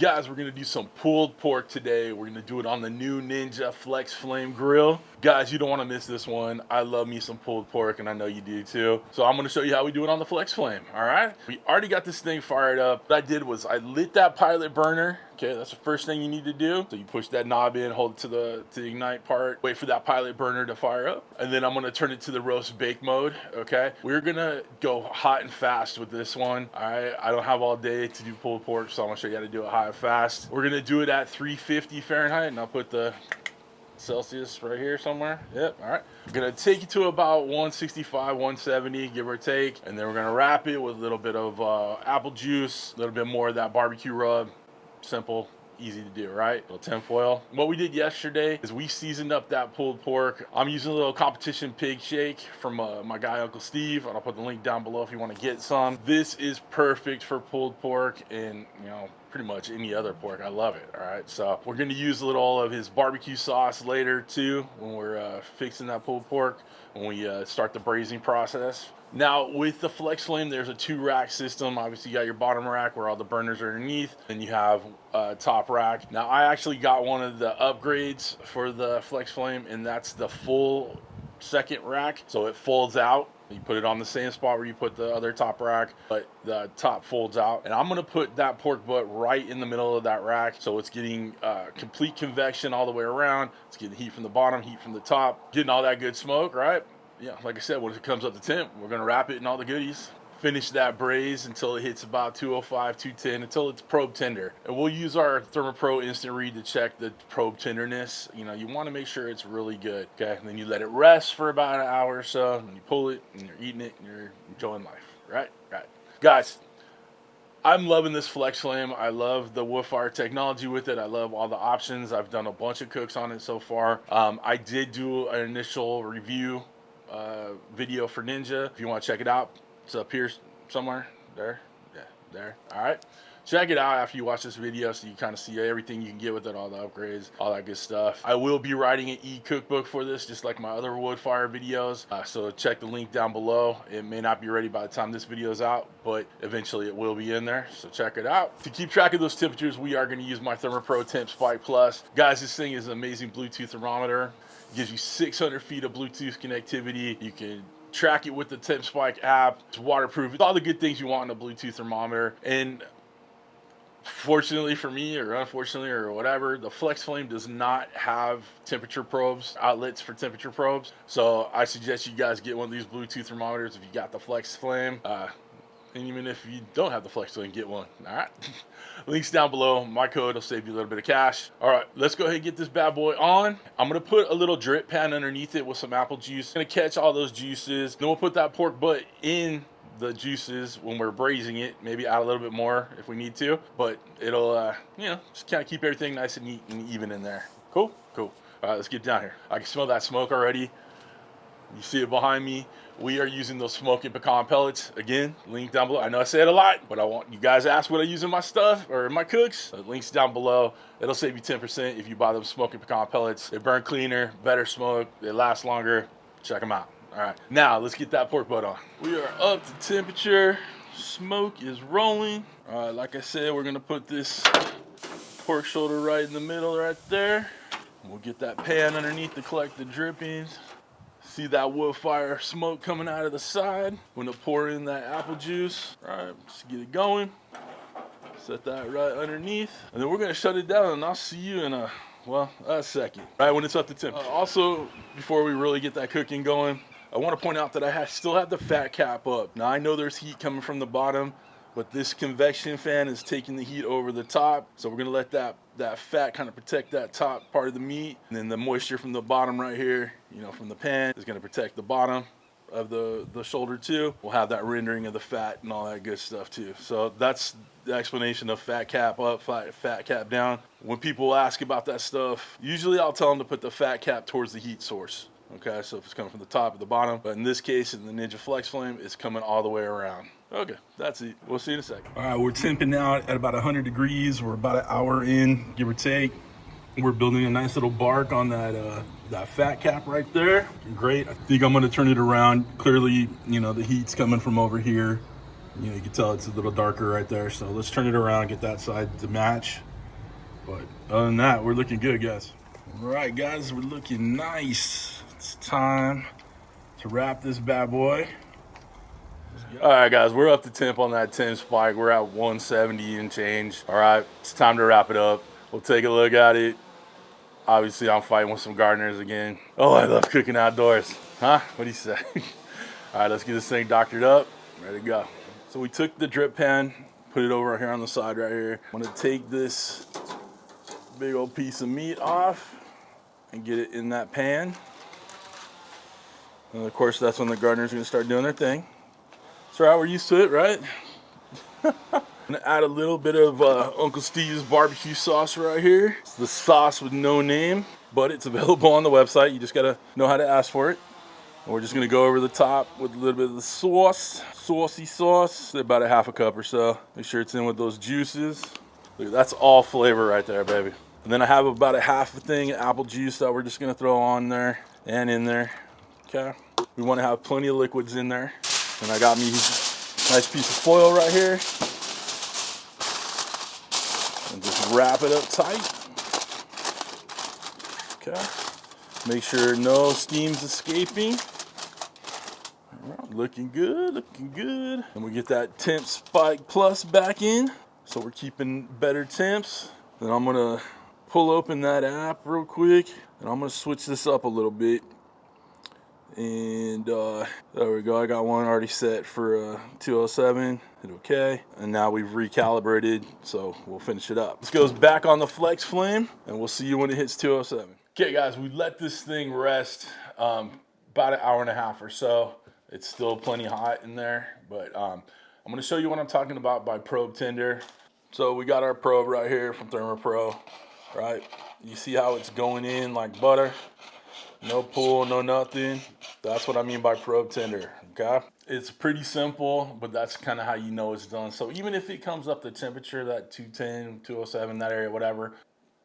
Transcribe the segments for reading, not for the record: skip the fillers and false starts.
Guys, we're gonna do some pulled pork today. We're gonna do it on the new Ninja FlexFlame Grill. Guys, you don't wanna miss this one. I love me some pulled pork, and I know you do too. So I'm gonna show you how we do it on the FlexFlame, all right? We already got this thing fired up. What I did was I lit that pilot burner. Okay, that's the first thing you need to do. So you push that knob in, hold it to the ignite part, wait for that pilot burner to fire up, and then I'm gonna turn it to the roast bake mode, okay? We're gonna go hot and fast with this one, all right? I don't have all day to do pulled pork, so I'm gonna show you how to do it hot and fast. We're gonna do it at 350 Fahrenheit, and I'll put the Celsius right here somewhere. Yep, all right. We're gonna take it to about 165, 170, give or take, and then we're gonna wrap it with a little bit of apple juice, a little bit more of that barbecue rub. Simple, easy to do, right? A little tin foil. What we did yesterday is we seasoned up that pulled pork. I'm using a little competition pig shake from my guy Uncle Steve, and I'll put the link down below if you want to get some. This is perfect for pulled pork and, you know, pretty much any other pork. I love it. All right, so we're going to use a little of his barbecue sauce later too when we're fixing that pulled pork, when we start the braising process. Now with the FlexFlame, there's a 2-rack system. Obviously you got your bottom rack where all the burners are underneath, and you have a top rack. Now I actually got one of the upgrades for the FlexFlame, and that's the full second rack, so it folds out. You put it on the same spot where you put the other top rack, but the top folds out. And I'm gonna put that pork butt right in the middle of that rack, so it's getting complete convection all the way around. It's getting heat from the bottom, heat from the top, getting all that good smoke, right? Yeah, like I said, when it comes up to temp, we're gonna wrap it in all the goodies. Finish that braise until it hits about 205, 210, until it's probe tender. And we'll use our ThermoPro Instant Read to check the probe tenderness. You know, you want to make sure it's really good, okay? And then you let it rest for about an hour or so, and you pull it, and you're eating it, and you're enjoying life, right? Right. Guys, I'm loving this FlexFlame. I love the Woodfire technology with it. I love all the options. I've done a bunch of cooks on it so far. I did do an initial review video for Ninja. If you want to check it out, it's up here somewhere. There. Yeah, there. All right. Check it out after you watch this video so you kind of see everything you can get with it, all the upgrades, all that good stuff. I will be writing an e-cookbook for this, just like my other Woodfire videos. So check the link down below. It may not be ready by the time this video is out, but eventually it will be in there. So check it out. To keep track of those temperatures, we are going to use my ThermoPro Temp Spike Plus. Guys, this thing is an amazing Bluetooth thermometer. It gives you 600 feet of Bluetooth connectivity. You can track it with the Temp Spike app. It's waterproof. It's all the good things you want in a Bluetooth thermometer. And fortunately for me, or unfortunately, or whatever, the FlexFlame does not have temperature probes, outlets for temperature probes. So I suggest you guys get one of these Bluetooth thermometers if you got the FlexFlame. And even if you don't have the FlexFlame, get one. All right. Links down below. My code will save you a little bit of cash. All right, let's go ahead and get this bad boy on. I'm gonna put a little drip pan underneath it with some apple juice. Gonna catch all those juices. Then we'll put that pork butt in the juices when we're braising it. Maybe add a little bit more if we need to, but it'll you know, just kind of keep everything nice and neat and even in there. Cool. All right, let's get down here. I can smell that smoke already. You see it behind me. We are using those Smokin pecan pellets. Again, link down below. I know I say it a lot, but I want you guys to ask what I use in my stuff or in my cooks. The link's down below. It'll save you 10% if you buy them Smokin pecan pellets. They burn cleaner, better smoke, they last longer. Check them out. All right, now let's get that pork butt on. We are up to temperature. Smoke is rolling. All right, like I said, we're gonna put this pork shoulder right in the middle right there. We'll get that pan underneath to collect the drippings. See that Woodfire smoke coming out of the side. We're gonna pour in that apple juice. All right, let's get it going. Set that right underneath. And then we're gonna shut it down, and I'll see you in a second. Right when it's up to temperature. Also, before we really get that cooking going, I wanna point out that I still have the fat cap up. Now I know there's heat coming from the bottom, but this convection fan is taking the heat over the top. So we're gonna let that fat kind of protect that top part of the meat. And then the moisture from the bottom right here, you know, from the pan, is gonna protect the bottom of the shoulder too. We'll have that rendering of the fat and all that good stuff too. So that's the explanation of fat cap up, fat cap down. When people ask about that stuff, usually I'll tell them to put the fat cap towards the heat source. Okay, so if it's coming from the top or the bottom, but in this case, in the Ninja FlexFlame, it's coming all the way around. Okay, that's it. We'll see you in a second. All right, we're temping out at about 100 degrees. We're about an hour in, give or take. We're building a nice little bark on that fat cap right there. Great. I think I'm gonna turn it around. Clearly, you know, the heat's coming from over here. You know, you can tell it's a little darker right there. So let's turn it around, get that side to match. But other than that, we're looking good, guys. All right, guys, we're looking nice. It's time to wrap this bad boy. All right, guys, we're up to temp on that 10 spike. We're at 170 and change. All right, it's time to wrap it up. We'll take a look at it. Obviously, I'm fighting with some gardeners again. Oh, I love cooking outdoors. Huh? What do you say? All right, let's get this thing doctored up. Ready to go. So we took the drip pan, put it over here on the side right here. I'm gonna take this big old piece of meat off and get it in that pan. And of course, that's when the gardeners are gonna start doing their thing. That's right, we're used to it, right? I'm gonna add a little bit of Uncle Steve's barbecue sauce right here. It's the sauce with no name, but it's available on the website. You just gotta know how to ask for it. And we're just gonna go over the top with a little bit of the sauce, saucy sauce, about a half a cup or so. Make sure it's in with those juices. Look, that's all flavor right there, baby. And then I have about a half a thing of apple juice that we're just gonna throw on there and in there. Okay. We wanna have plenty of liquids in there. And I got me a nice piece of foil right here. And just wrap it up tight. Okay. Make sure no steam's escaping. All right, looking good, looking good. And we get that temp spike plus back in. So we're keeping better temps. Then I'm gonna pull open that app real quick. And I'm gonna switch this up a little bit. And there we go. I got one already set for 207. Hit okay. And now we've recalibrated, so we'll finish it up. This goes back on the FlexFlame, and we'll see you when it hits 207. Okay, guys, we let this thing rest about an hour and a half or so. It's still plenty hot in there, but I'm going to show you what I'm talking about by probe tender. So we got our probe right here from ThermoPro, right? You see how it's going in like butter? No pull, no nothing. That's what I mean by probe tender, okay? It's pretty simple, but that's kind of how you know it's done. So even if it comes up to temperature, that 210, 207, that area, whatever,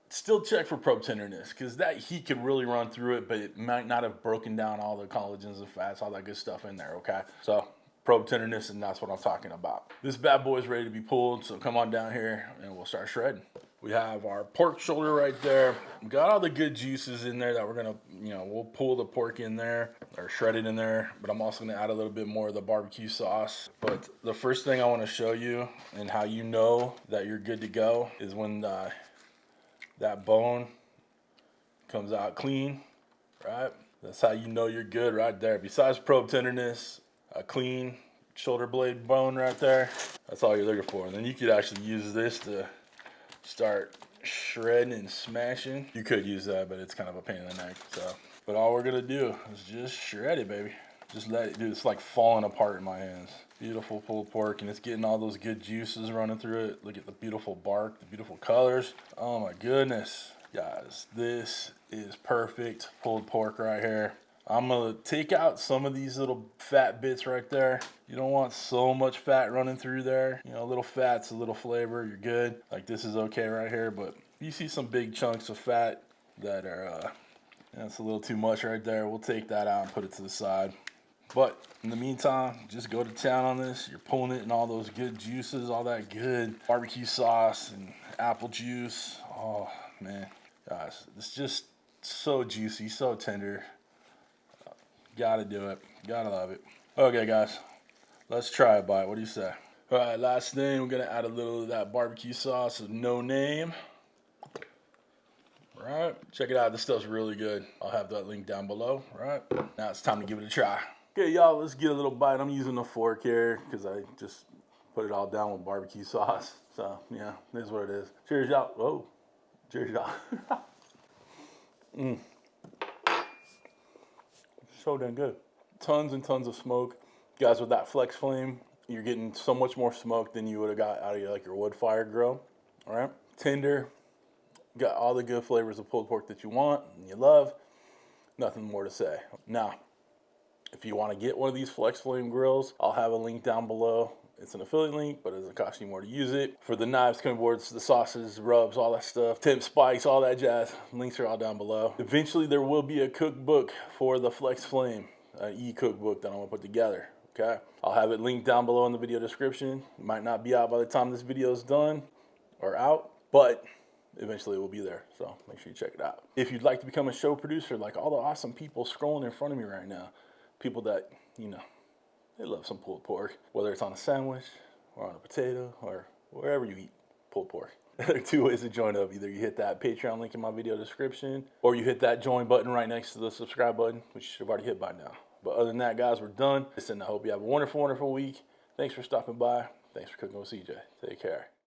still check for probe tenderness, because that heat could really run through it, but it might not have broken down all the collagens and fats, all that good stuff in there, okay? So probe tenderness, and that's what I'm talking about. This bad boy is ready to be pulled, so come on down here and we'll start shredding. We have our pork shoulder right there. We got all the good juices in there that we're gonna, we'll pull the pork in there or shred it in there, but I'm also gonna add a little bit more of the barbecue sauce. But the first thing I wanna show you and how you know that you're good to go is when that bone comes out clean, right? That's how you know you're good right there. Besides probe tenderness, a clean shoulder blade bone right there, that's all you're looking for. And then you could actually use this to start shredding and smashing. You could use that, but it's kind of a pain in the neck. So, but all we're gonna do is just shred it, baby. Just let it do. It's like falling apart in my hands. Beautiful pulled pork, and it's getting all those good juices running through it. Look at the beautiful bark, the beautiful colors. Oh my goodness, guys, this is perfect pulled pork right here. I'm gonna take out some of these little fat bits right there. You don't want so much fat running through there. A little fat's a little flavor, you're good. Like this is okay right here, but you see some big chunks of fat that are, that's a little too much right there. We'll take that out and put it to the side. But in the meantime, just go to town on this. You're pulling it in all those good juices, all that good barbecue sauce and apple juice. Oh man, guys, it's just so juicy, so tender. Gotta do it. Gotta love it. Okay, guys. Let's try a bite. What do you say? All right, last thing, we're going to add a little of that barbecue sauce with no name. All right. Check it out. This stuff's really good. I'll have that link down below. All right. Now it's time to give it a try. Okay, y'all, let's get a little bite. I'm using a fork here because I just put it all down with barbecue sauce. So, yeah, this is what it is. Cheers, y'all. Whoa. Cheers, y'all. So damn good. Tons and tons of smoke. Guys, with that FlexFlame, you're getting so much more smoke than you would have got out of your Woodfire grill. All right, tender. Got all the good flavors of pulled pork that you want and you love. Nothing more to say. Now, if you want to get one of these FlexFlame grills, I'll have a link down below. It's an affiliate link, but it doesn't cost you more to use it. For the knives, cutting boards, the sauces, rubs, all that stuff, temp spikes, all that jazz, links are all down below. Eventually, there will be a cookbook for the FlexFlame, an e-cookbook that I'm gonna put together, okay? I'll have it linked down below in the video description. It might not be out by the time this video is done or out, but eventually it will be there. So make sure you check it out. If you'd like to become a show producer, like all the awesome people scrolling in front of me right now, people that, you know, they love some pulled pork, whether it's on a sandwich or on a potato or wherever you eat pulled pork. There are two ways to join up. Either you hit that Patreon link in my video description, or you hit that join button right next to the subscribe button, which you should have already hit by now. But other than that, guys, we're done. Listen, I hope you have a wonderful, wonderful week. Thanks for stopping by. Thanks for cooking with CJ. Take care.